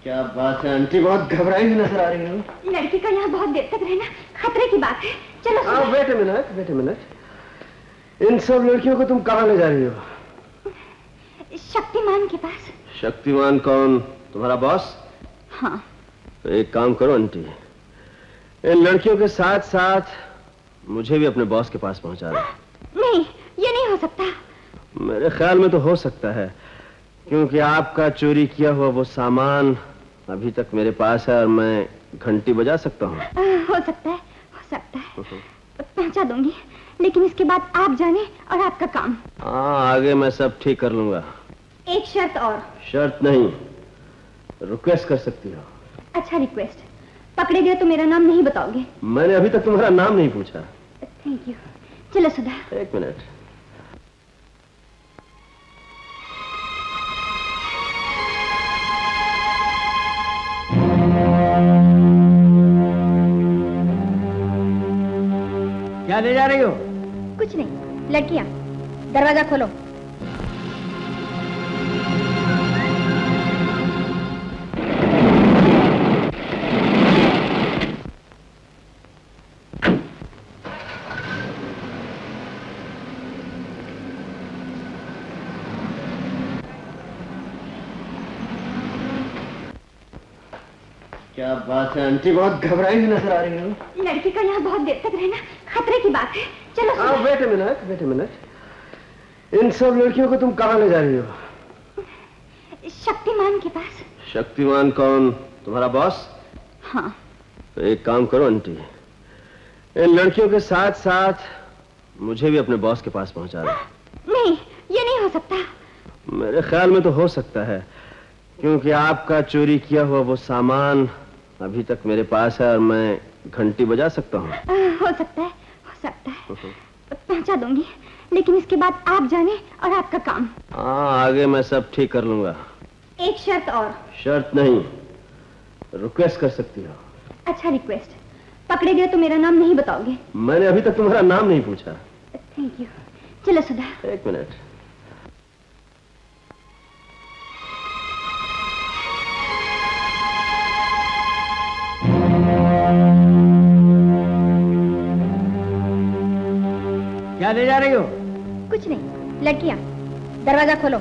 क्या बात है आंटी, बहुत घबराई हुई नजर आ रही हो। लड़की का यहाँ बहुत देर तक रहना खतरे की बात है। चलो वेट ए मिनट। इन सब लड़कियों को तुम कहाँ ले जा रही हो? शक्तिमान के पास। शक्तिमान कौन, तुम्हारा बॉस? हाँ। तो एक काम करो आंटी, इन लड़कियों के साथ साथ मुझे भी अपने बॉस के पास पहुंचा दो। नहीं, ये नहीं हो सकता। मेरे ख्याल में तो हो सकता है, क्योंकि आपका चोरी किया हुआ वो सामान अभी तक मेरे पास है और मैं घंटी बजा सकता हूँ। हो सकता है पहुंचा दूंगी, लेकिन इसके बाद आप जाने और आपका काम। हाँ, आगे मैं सब ठीक कर लूंगा। एक शर्त और। शर्त नहीं, रिक्वेस्ट कर सकती हो। अच्छा, रिक्वेस्ट। पकड़े गए तो मेरा नाम नहीं बताओगे? मैंने अभी तक तुम्हारा नाम नहीं पूछा। Thank you. चलो सुधा। एक मिनट। क्या ले जा रही हो? कुछ नहीं, लड़कियां। दरवाजा खोलो। क्या बात है आंटी, बहुत घबराई हुई नजर आ रही हो। लड़की का यहाँ बहुत देर तक रहना खतरे की बात है। चलो वेट ए मिनट। इन सब लड़कियों को तुम कहाँ ले जा रही हो? शक्तिमान के पास। शक्तिमान कौन, तुम्हारा बॉस? हाँ। तो एक काम करो आंटी, इन लड़कियों के साथ साथ मुझे भी अपने बॉस के पास पहुंचा दो। नहीं, ये नहीं हो सकता। मेरे ख्याल में तो हो सकता है, क्योंकि आपका चोरी किया हुआ वो सामान अभी तक मेरे पास है और मैं घंटी बजा सकता हूँ। हो सकता है पहुंचा दूंगी, लेकिन इसके बाद आप जाने और आपका काम। हाँ, आगे मैं सब ठीक कर लूंगा। एक शर्त और। शर्त नहीं, रिक्वेस्ट कर सकती हो। अच्छा, रिक्वेस्ट। पकड़े गए तो मेरा नाम नहीं बताओगे? मैंने अभी तक तुम्हारा नाम नहीं पूछा। Thank you. चलो सुधा। एक मिनट। क्या ले जा रही हो? कुछ नहीं, लड़कियां। दरवाजा खोलो।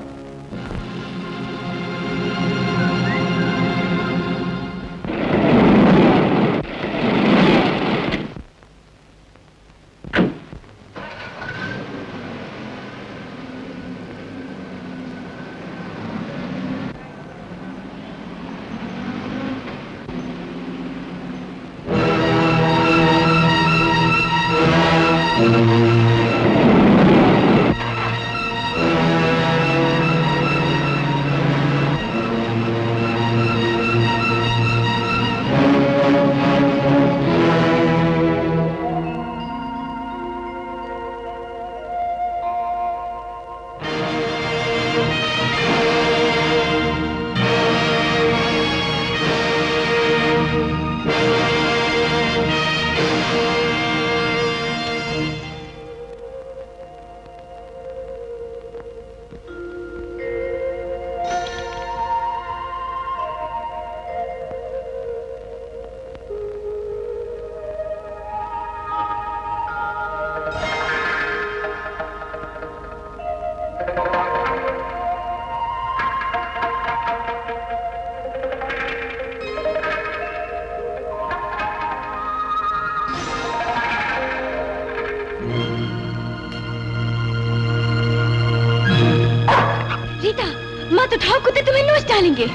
मत उठाओ, कुत्ते तुम्हें नोच डालेंगे।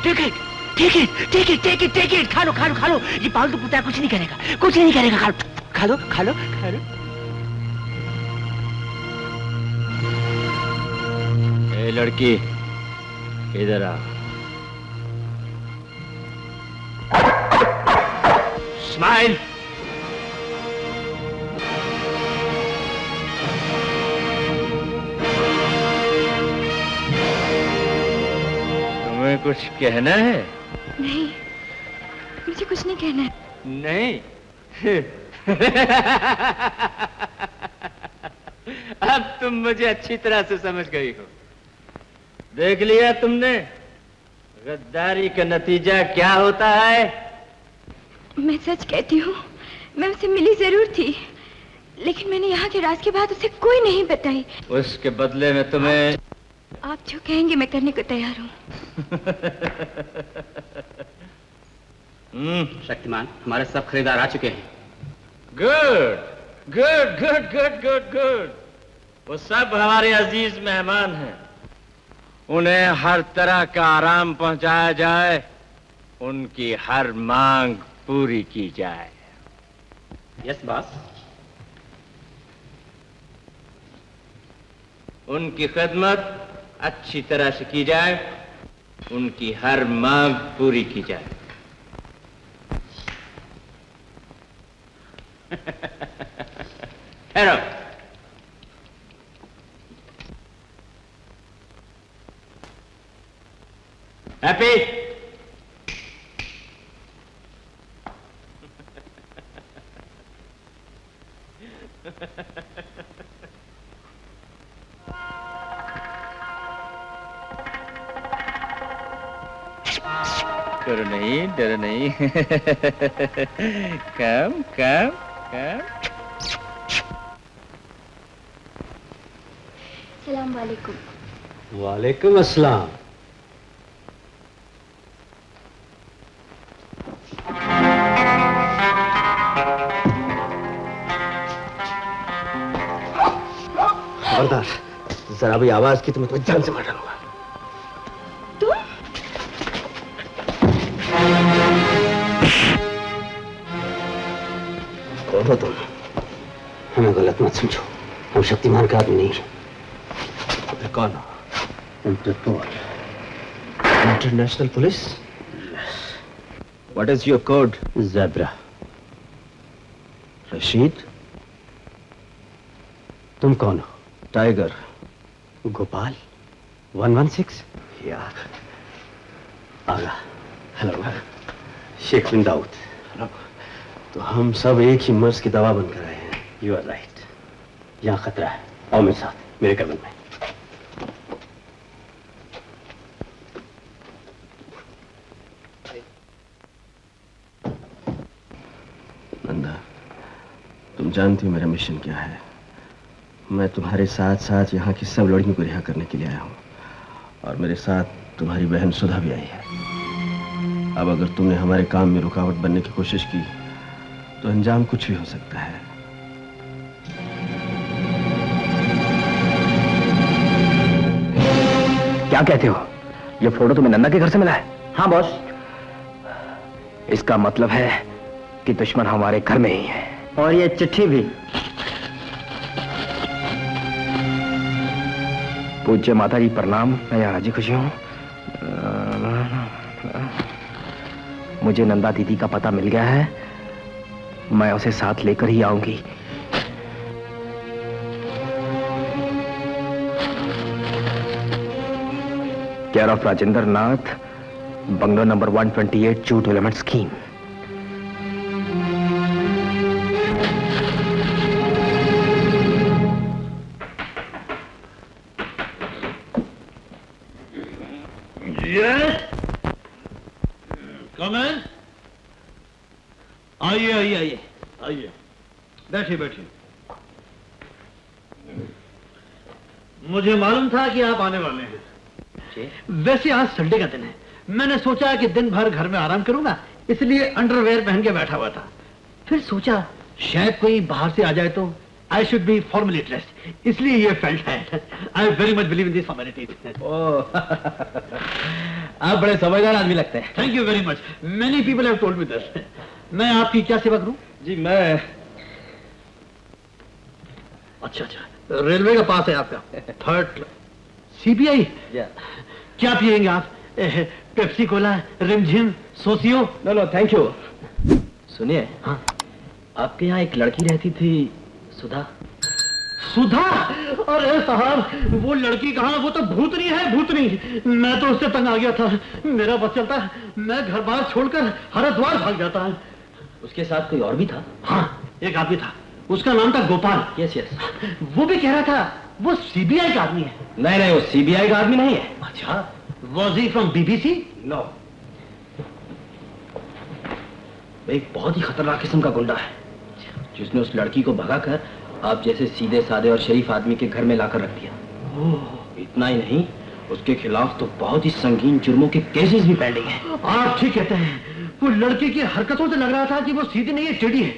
Take it. खा लो। ये पालतू कुत्ता कुछ नहीं करेगा। खा लो। ए लड़की, इधर आ। स्माइल। तुम्हें कुछ कहना है? नहीं, मुझे कुछ नहीं कहना है। नहीं। अब तुम मुझे अच्छी तरह से समझ गई हो। देख लिया तुमने, गद्दारी का नतीजा क्या होता है? मैं सच कहती हूँ, मैं उसे मिली जरूर थी, लेकिन मैंने यहाँ के राज की बात उसे कोई नहीं बताई। उसके बदले में तुम्हें आप जो कहेंगे मैं करने को तैयार हूँ। शक्तिमान, हमारे सब खरीदार आ चुके हैं। Good good good good good good. वो सब हमारे अजीज मेहमान हैं। उन्हें हर तरह का आराम पहुंचाया जाए, उनकी हर मांग पूरी की जाए। Yes boss. उनकी खिदमत अच्छी तरह से की जाए, उनकी हर मांग पूरी की जाए। ठहरो। हैप्पी? डरो नहीं, डरो नहीं। कम कम कम। सलाम वालेकुम। वालेकुम अस्सलाम। खबरदार, जरा भी आवाज की तो मैं तुम्हें जान से मार डालूंगा। कौन हो तुम? हमें गलत मत समझो, हम शक्तिमान का आदमी नहीं है। फिर कौन हो? Interpol. International police? What is your code? Zebra. Rashid? तुम कौन हो? टाइगर। गोपाल 116? यार आगा। हेलो। शेख बिन दाऊद। हेलो। तो हम सब एक ही मर्ज की दवा बनकर आए हैं। You are right. यहाँ खतरा है। आओ मेरे साथ, मेरे कैबिन में। नंदा, तुम जानती हो मेरा मिशन क्या है। मैं तुम्हारे साथ साथ यहाँ की सब लड़कियों को रिहा करने के लिए आया हूँ, और मेरे साथ तुम्हारी बहन सुधा भी आई है। अब अगर तुमने हमारे काम में रुकावट बनने की कोशिश की तो अंजाम कुछ भी हो सकता है। क्या कहते हो? ये फोटो तुम्हें नन्ना के घर से मिला है? हाँ बॉस। इसका मतलब है कि दुश्मन हमारे घर में ही है। और ये चिट्ठी भी। पूज्य माता जी प्रणाम, मैं यहाँ राजी खुशी हूँ। मुझे नंदा दीदी का पता मिल गया है, मैं उसे साथ लेकर ही आऊंगी। Care of Rajendra Nath, bungalow number 128, jute development scheme. आइए आइए आइए आइए, बैठिए बैठिए। मुझे मालूम था कि आप आने वाले हैं। वैसे आज संडे का दिन है, मैंने सोचा कि दिन भर घर में आराम करूंगा, इसलिए अंडरवेयर पहन के बैठा हुआ था। फिर सोचा शायद कोई बाहर से आ जाए तो I should be formally dressed, इसलिए ये फेल्ट है। I very much believe in this formalities. Oh, आप बड़े समझदार आदमी लगते हैं। Thank you very much, many people have told me this. मैं आपकी क्या सेवा करूं? जी मैं अच्छा, रेलवे का पास है आपका, थर्ड सीबीआई। क्या पिएंगे आप? Pepsi cola, Rimjhim, Sosyo? No thank you. सुनिए, हाँ? आपके यहाँ एक लड़की रहती थी, सुधा। सुधा? अरे साहब, वो लड़की कहाँ, वो तो भूतनी है, भूतनी। मैं तो उससे तंग आ गया था, मेरा बस चलता, मैं घर बार छोड़कर हरिद्वार भाग जाता है। उसके साथ कोई और भी था? हाँ, एक आदमी था, उसका नाम था गोपाल। यस। वो भी कह रहा था वो सीबीआई का आदमी है। नहीं, वो सीबीआई का आदमी नहीं है। अच्छा, Was he from BBC? No, एक बहुत ही खतरनाक किस्म का गुंडा है जिसने उस लड़की को भगाकर आप जैसे सीधे साधे और शरीफ आदमी के घर में लाकर रख दिया। इतना ही नहीं, उसके खिलाफ तो बहुत ही संगीन जुर्मों के केसेस भी पेंडिंग हैं। आप ठीक कहते हैं। वो लड़के की हरकतों से लग रहा था कि वो सीधी नहीं है, टेढ़ी है।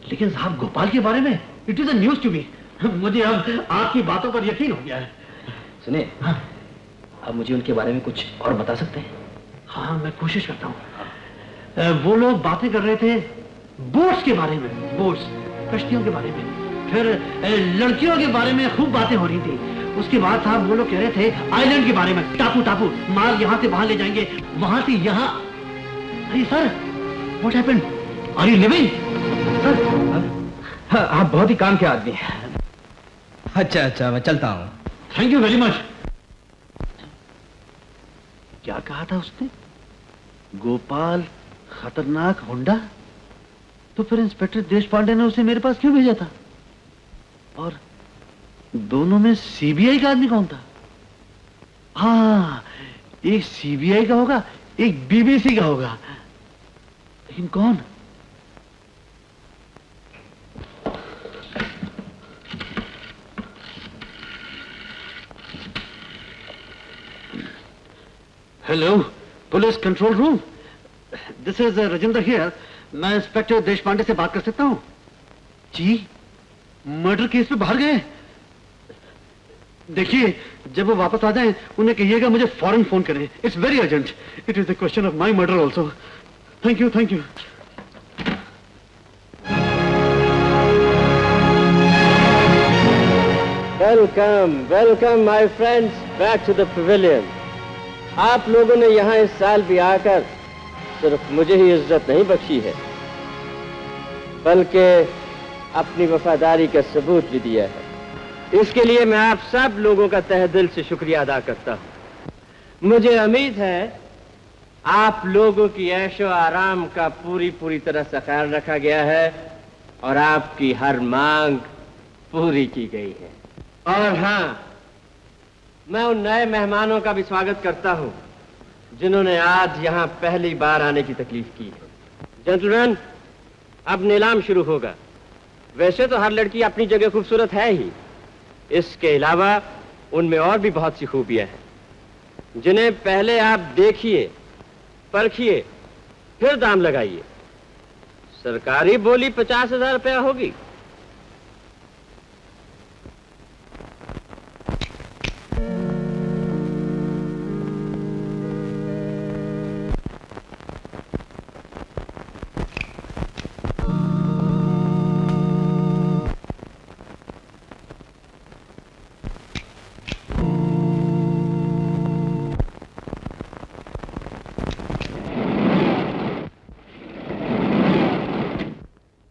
लेकिन साहब गोपाल के बारे में it is a news to me. मुझे अब आपकी बातों पर यकीन हो गया है। सुनिए, हाँ, आप मुझे उनके बारे में कुछ और बता सकते हैं? हाँ, मैं कोशिश करता हूँ। वो लोग बातें कर रहे थे बोट्स के बारे में, बोट्स, कश्तियों के बारे में। फिर लड़कियों के बारे में खूब बातें हो रही थी। उसके बाद साहब वो लोग कह रहे थे आइलैंड के बारे में, टापू टापू, माल यहाँ से वहां ले जाएंगे, वहां से यहाँ। अरे sir, what happened? Are you living? Sir, आप बहुत ही काम के आदमी हैं। अच्छा, मैं चलता हूँ। Thank you very much. क्या कहा था उसने? गोपाल खतरनाक होंडा? तो फिर इंस्पेक्टर देशपांडे ने उसे मेरे पास क्यों भेजा था? और दोनों में सीबीआई का आदमी कौन था? हाँ, एक सीबीआई का होगा, एक बीबीसी का होगा, लेकिन कौन? Hello, police control room. This is Rajendra here. मैं इंस्पेक्टर देशपांडे से बात कर सकता हूँ? जी, मर्डर केस पे बाहर गए। देखिए, जब वो वापस आ जाएं, उन्हें कहिएगा मुझे फौरन फोन करें। It's very urgent. It is the question of my murder also. Thank you, thank you. Welcome, welcome my friends back to the pavilion. आप लोगों ने यहाँ इस साल भी आकर सिर्फ मुझे ही इज्जत नहीं बख्शी है, बल्कि अपनी वफादारी का सबूत भी दिया है। इसके लिए मैं आप सब लोगों का तहे दिल से शुक्रिया अदा करता हूं। मुझे उम्मीद है आप लोगों की ऐशो आराम का पूरी तरह से ख्याल रखा गया है और आपकी हर मांग पूरी की गई है। और हाँ, मैं उन नए मेहमानों का भी स्वागत करता हूं जिन्होंने आज यहां पहली बार आने की तकलीफ की है। जेंटलमैन, अब नीलाम शुरू होगा। वैसे तो हर लड़की अपनी जगह खूबसूरत है ही, इसके अलावा उनमें और भी बहुत सी खूबियां हैं जिन्हें पहले आप देखिए, परखिए, फिर दाम लगाइए। सरकारी बोली 50,000 रुपया होगी।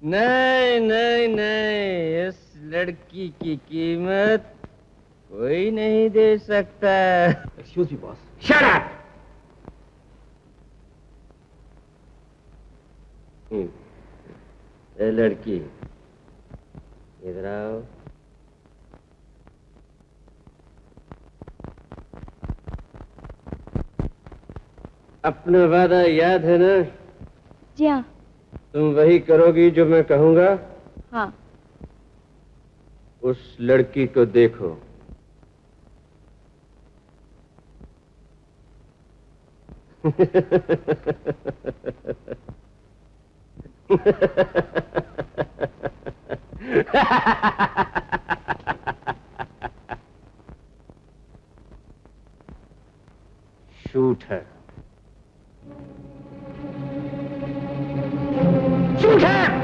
नहीं नहीं नहीं, इस लड़की की कीमत कोई नहीं दे सकता। Excuse me boss. Shut up. ए लड़की, इधर आओ। अपना वादा याद है ना? जी हाँ। तुम वही करोगी जो मैं कहूंगा? हाँ। उस लड़की को देखो। शूट है। शूट है।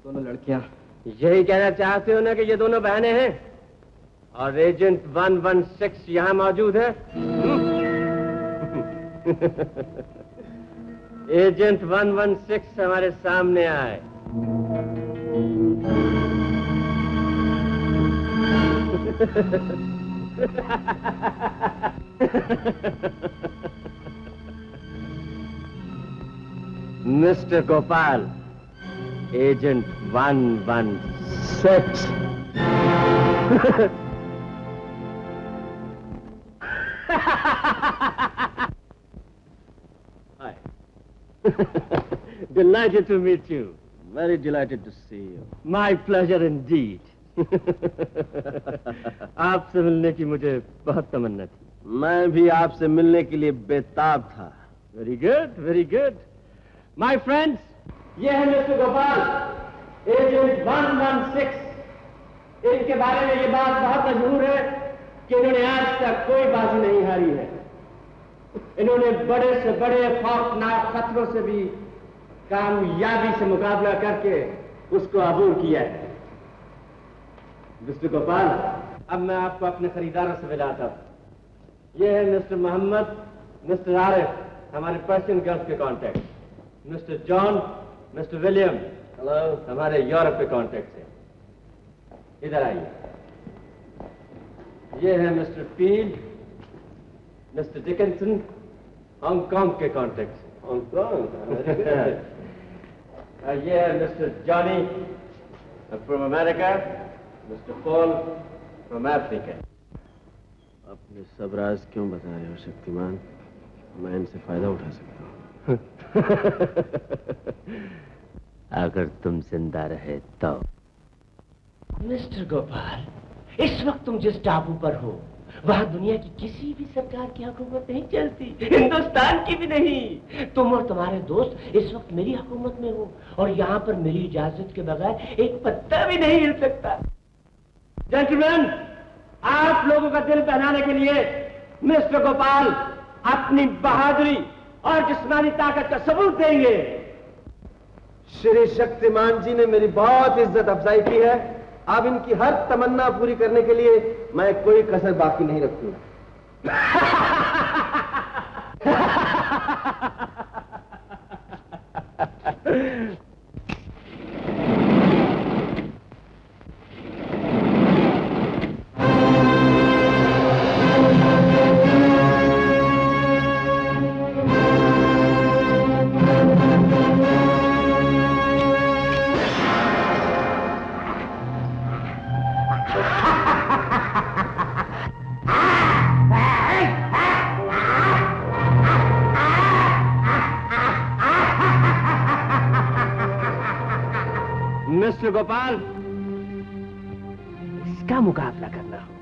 दोनों लड़कियां यही कहना चाहते हो ना कि ये दोनों बहनें हैं और एजेंट 116 यहाँ मौजूद है? एजेंट 116 हमारे सामने आए। Mister Gopal, agent 116। Hi. Delighted to meet you. Very delighted to see you. My pleasure indeed. आपसे मिलने की मुझे बहुत तमन्ना थी। मैं भी आपसे मिलने के लिए बेताब था। Very good, very good. My friends, ये है मिस्टर गोपाल, एजेंट 116। इनके बारे में ये बात बहुत मशहूर है कि इन्होंने आज तक कोई बाजी नहीं हारी है। इन्होंने बड़े से बड़े खौफनाक खतरों से भी कामयाबी से मुकाबला करके उसको अबूर किया है। मिस्टर गोपाल, अब मैं आपको अपने खरीदारों से मिलाता हूं। ये है मिस्टर मोहम्मद, मिस्टर आरिफ, हमारे पर्शियन गर्ल्स के contact. Mister John, mister William, hello, हमारे यूरोप के कॉन्टैक्ट है। इधर आइए। ये है mister field, mister Dickinson, Hong Kong के कॉन्टैक्ट। हांगकांग? ये है mister Johnny from America, mister Paul from Africa. अपने सब राज क्यों बता रहे हो शक्तिमान? मैं इनसे फायदा उठा सकता हूँ। अगर तुम जिंदा रहे तो। मिस्टर गोपाल, इस वक्त तुम जिस टापू पर हो वहां दुनिया की किसी भी सरकार की हुकूमत नहीं चलती, हिंदुस्तान की भी नहीं। तुम और तुम्हारे दोस्त इस वक्त मेरी हुकूमत में हो और यहाँ पर मेरी इजाजत के बगैर एक पत्ता भी नहीं हिल सकता। जेंटलमैन, आप लोगों का दिल बहलाने के लिए मिस्टर गोपाल अपनी बहादुरी और जिस्मानी ताकत का सबूत देंगे। श्री शक्तिमान जी ने मेरी बहुत इज्जत अफजाई की है। अब इनकी हर तमन्ना पूरी करने के लिए मैं कोई कसर बाकी नहीं रखूंगा। मिस्टर गोपाल, इसका मुकाबला करना हो